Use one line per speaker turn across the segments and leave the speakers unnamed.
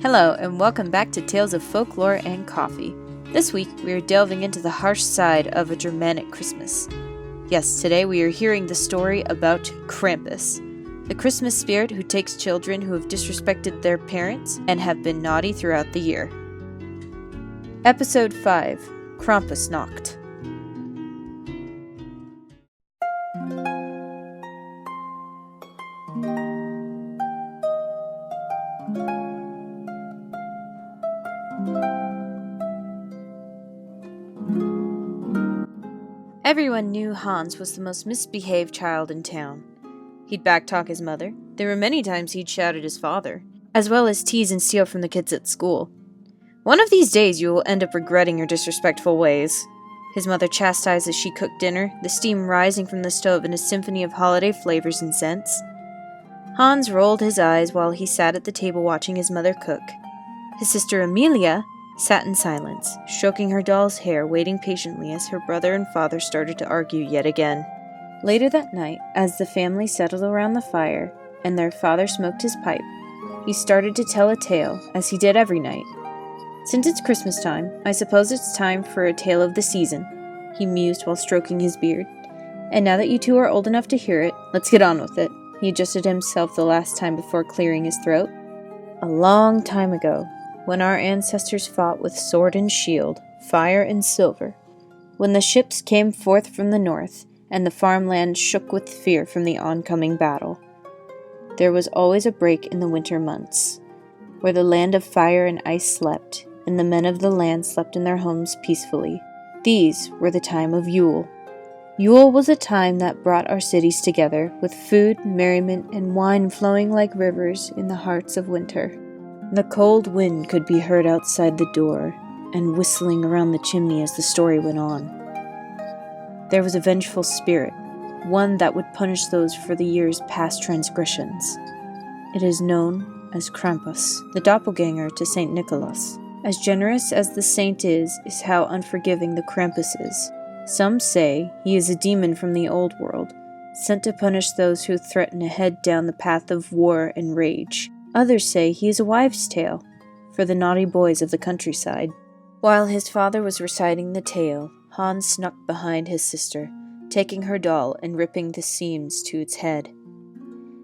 Hello, and welcome back to Tales of Folklore and Coffee. This week, we are delving into the harsh side of a Germanic Christmas. Yes, today we are hearing the story about Krampus, the Christmas spirit who takes children who have disrespected their parents and have been naughty throughout the year. Episode 5, Krampus Nacht. Everyone knew Hans was the most misbehaved child in town. He'd backtalk his mother. There were many times he'd shout at his father, as well as tease and steal from the kids at school. One of these days you will end up regretting your disrespectful ways. His mother chastised as she cooked dinner, the steam rising from the stove in a symphony of holiday flavors and scents. Hans rolled his eyes while he sat at the table watching his mother cook. His sister Amelia sat in silence, stroking her doll's hair, waiting patiently as her brother and father started to argue yet again. Later that night, as the family settled around the fire, and their father smoked his pipe, he started to tell a tale, as he did every night. "Since it's Christmas time, I suppose it's time for a tale of the season," he mused while stroking his beard. "And now that you two are old enough to hear it, let's get on with it." He adjusted himself the last time before clearing his throat. "A long time ago, when our ancestors fought with sword and shield, fire and silver, when the ships came forth from the north, and the farmland shook with fear from the oncoming battle, there was always a break in the winter months, where the land of fire and ice slept, and the men of the land slept in their homes peacefully. These were the time of Yule. Yule was a time that brought our cities together, with food, merriment, and wine flowing like rivers in the hearts of winter. The cold wind could be heard outside the door, and whistling around the chimney as the story went on. There was a vengeful spirit, one that would punish those for the year's past transgressions. It is known as Krampus, the doppelganger to St. Nicholas. As generous as the saint is how unforgiving the Krampus is. Some say he is a demon from the old world, sent to punish those who threaten to head down the path of war and rage. Others say he is a wives' tale for the naughty boys of the countryside. While his father was reciting the tale, Hans snuck behind his sister, taking her doll and ripping the seams to its head.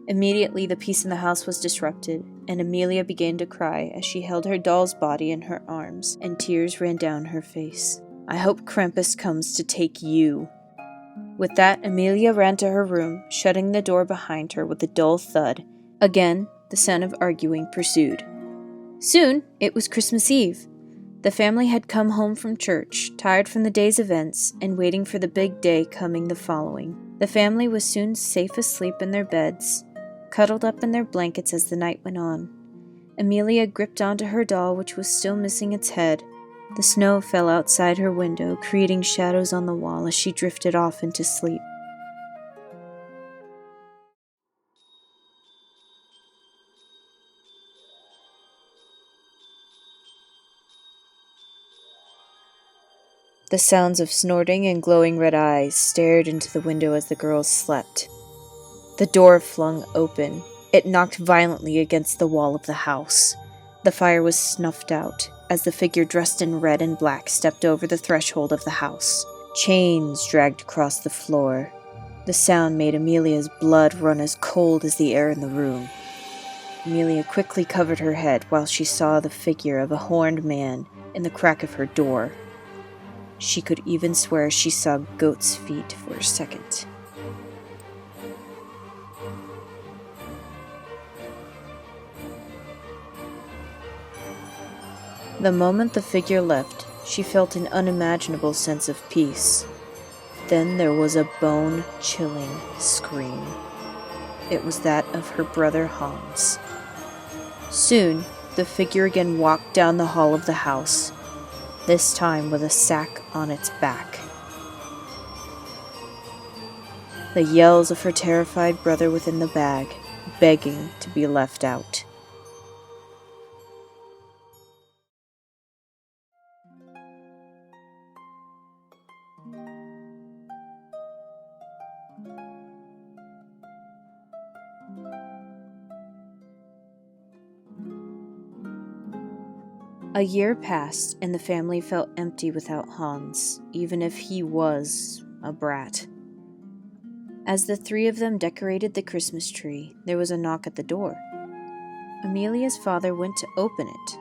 Immediately the peace in the house was disrupted, and Amelia began to cry as she held her doll's body in her arms, and tears ran down her face. "I hope Krampus comes to take you." With that, Amelia ran to her room, shutting the door behind her with a dull thud. Again, the sound of arguing pursued. Soon, it was Christmas Eve. The family had come home from church, tired from the day's events, and waiting for the big day coming the following. The family was soon safe asleep in their beds, cuddled up in their blankets as the night went on. Amelia gripped onto her doll, which was still missing its head. The snow fell outside her window, creating shadows on the wall as she drifted off into sleep. The sounds of snorting and glowing red eyes stared into the window as the girls slept. The door flung open. It knocked violently against the wall of the house. The fire was snuffed out as the figure dressed in red and black stepped over the threshold of the house. Chains dragged across the floor. The sound made Amelia's blood run as cold as the air in the room. Amelia quickly covered her head while she saw the figure of a horned man in the crack of her door. She could even swear she saw goat's feet for a second. The moment the figure left, she felt an unimaginable sense of peace. Then there was a bone-chilling scream. It was that of her brother Hans. Soon, the figure again walked down the hall of the house, this time with a sack on its back. The yells of her terrified brother within the bag, begging to be left out. A year passed, and the family felt empty without Hans, even if he was a brat. As the three of them decorated the Christmas tree, there was a knock at the door. Amelia's father went to open it.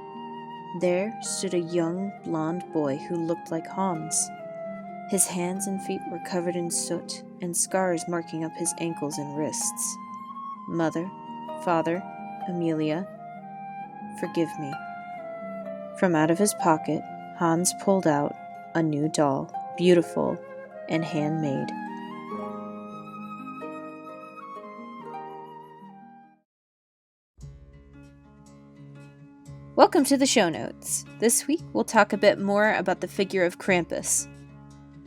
There stood a young, blond boy who looked like Hans. His hands and feet were covered in soot, and scars marking up his ankles and wrists. Mother, father, Amelia, forgive me. From out of his pocket, Hans pulled out a new doll, beautiful and handmade. Welcome to the show notes. This week we'll talk a bit more about the figure of Krampus.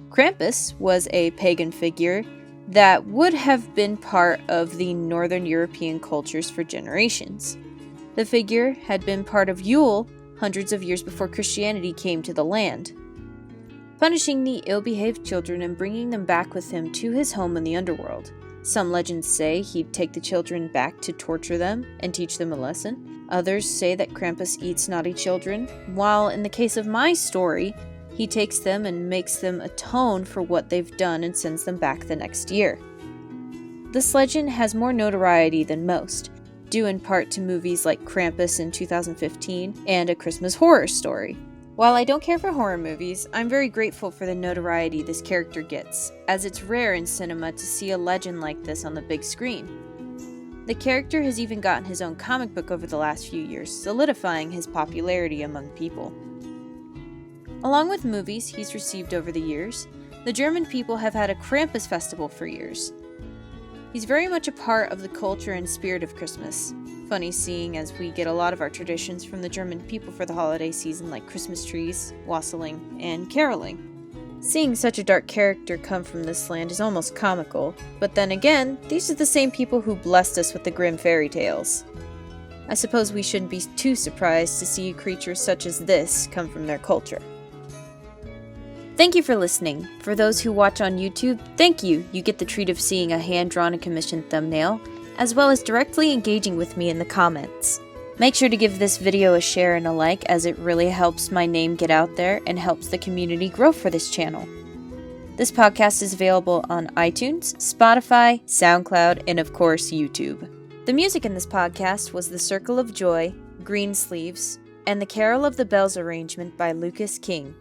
Krampus was a pagan figure that would have been part of the Northern European cultures for generations. The figure had been part of Yule hundreds of years before Christianity came to the land, punishing the ill-behaved children and bringing them back with him to his home in the underworld. Some legends say he'd take the children back to torture them and teach them a lesson. Others say that Krampus eats naughty children, while in the case of my story, he takes them and makes them atone for what they've done and sends them back the next year. This legend has more notoriety than most, due in part to movies like Krampus in 2015 and A Christmas Horror Story. While I don't care for horror movies, I'm very grateful for the notoriety this character gets, as it's rare in cinema to see a legend like this on the big screen. The character has even gotten his own comic book over the last few years, solidifying his popularity among people. Along with movies he's received over the years, the German people have had a Krampus festival for years. He's very much a part of the culture and spirit of Christmas. Funny seeing as we get a lot of our traditions from the German people for the holiday season, like Christmas trees, wassailing, and caroling. Seeing such a dark character come from this land is almost comical, but then again, these are the same people who blessed us with the grim fairy tales. I suppose we shouldn't be too surprised to see creatures such as this come from their culture. Thank you for listening. For those who watch on YouTube, thank you. You get the treat of seeing a hand-drawn and commissioned thumbnail, as well as directly engaging with me in the comments. Make sure to give this video a share and a like, as it really helps my name get out there and helps the community grow for this channel. This podcast is available on iTunes, Spotify, Soundcloud, and of course, YouTube. The music in this podcast was The Circle of Joy, Greensleeves, and the Carol of the Bells arrangement by Lucus King.